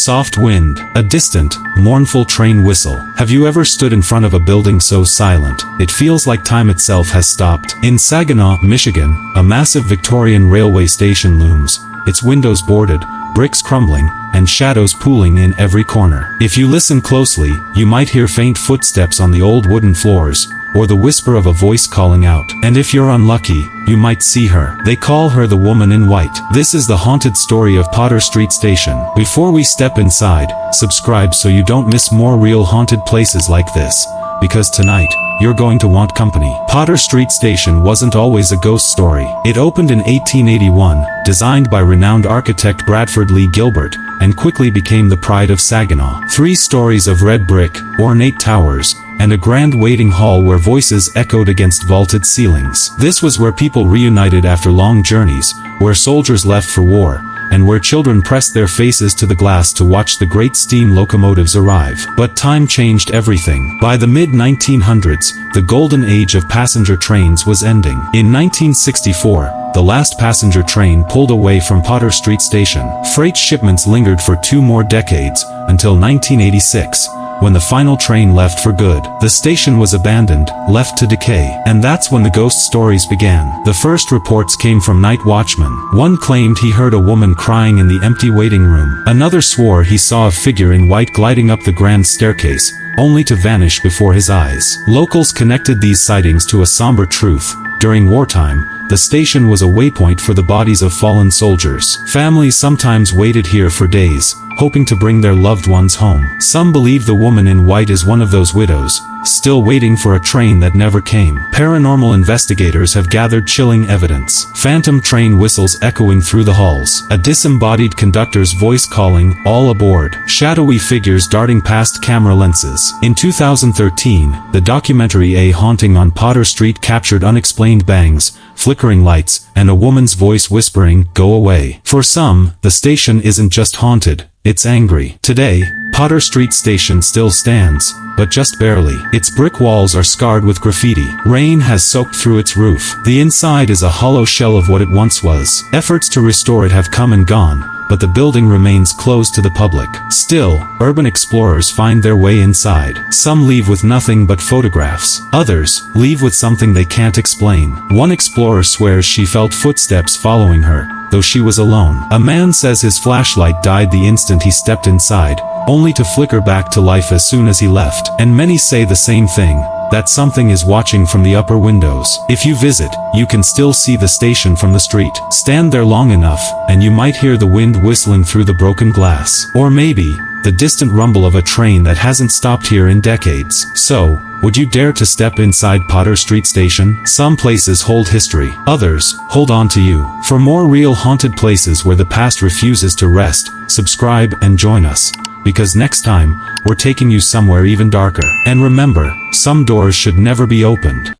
Soft wind, a distant, mournful train whistle. Have you ever stood in front of a building so silent, it feels like time itself has stopped? In Saginaw, Michigan, a massive Victorian railway station looms, its windows boarded, bricks crumbling, and shadows pooling in every corner. If you listen closely, you might hear faint footsteps on the old wooden floors, or the whisper of a voice calling out. And if you're unlucky, you might see her. They call her the Woman in White. This is the haunted story of Potter Street Station. Before we step inside, subscribe so you don't miss more real haunted places like this, because tonight, you're going to want company. Potter Street Station wasn't always a ghost story. It opened in 1881, designed by renowned architect Bradford Lee Gilbert, and quickly became the pride of Saginaw. 3 stories of red brick, ornate towers, and a grand waiting hall where voices echoed against vaulted ceilings. This was where people reunited after long journeys, where soldiers left for war, and where children pressed their faces to the glass to watch the great steam locomotives arrive. But time changed everything. By the mid-1900s, the golden age of passenger trains was ending. In 1964, the last passenger train pulled away from Potter Street Station. Freight shipments lingered for 2 more decades, until 1986. When the final train left for good, the station was abandoned, left to decay. And that's when the ghost stories began. The first reports came from night watchmen. One claimed he heard a woman crying in the empty waiting room. Another swore he saw a figure in white gliding up the grand staircase, only to vanish before his eyes. Locals connected these sightings to a somber truth. During wartime, the station was a waypoint for the bodies of fallen soldiers. Families sometimes waited here for days, hoping to bring their loved ones home. Some believe the Woman in White is one of those widows, still waiting for a train that never came. Paranormal investigators have gathered chilling evidence. Phantom train whistles echoing through the halls. A disembodied conductor's voice calling, "All aboard." Shadowy figures darting past camera lenses. In 2013, the documentary A Haunting on Potter Street captured unexplained bangs, flickering lights, and a woman's voice whispering, "Go away." For some, the station isn't just haunted, it's angry. Today, Potter Street Station still stands, but just barely. Its brick walls are scarred with graffiti. Rain has soaked through its roof. The inside is a hollow shell of what it once was. Efforts to restore it have come and gone, but the building remains closed to the public. Still, urban explorers find their way inside. Some leave with nothing but photographs. Others leave with something they can't explain. One explorer swears she felt footsteps following her, though she was alone. A man says his flashlight died the instant he stepped inside, only to flicker back to life as soon as he left. And many say the same thing, that something is watching from the upper windows. If you visit, you can still see the station from the street. Stand there long enough, and you might hear the wind whistling through the broken glass. Or maybe, the distant rumble of a train that hasn't stopped here in decades. So, would you dare to step inside Potter Street Station? Some places hold history. Others, hold on to you. For more real haunted places where the past refuses to rest, subscribe and join us. Because next time, we're taking you somewhere even darker. And remember, some doors should never be opened.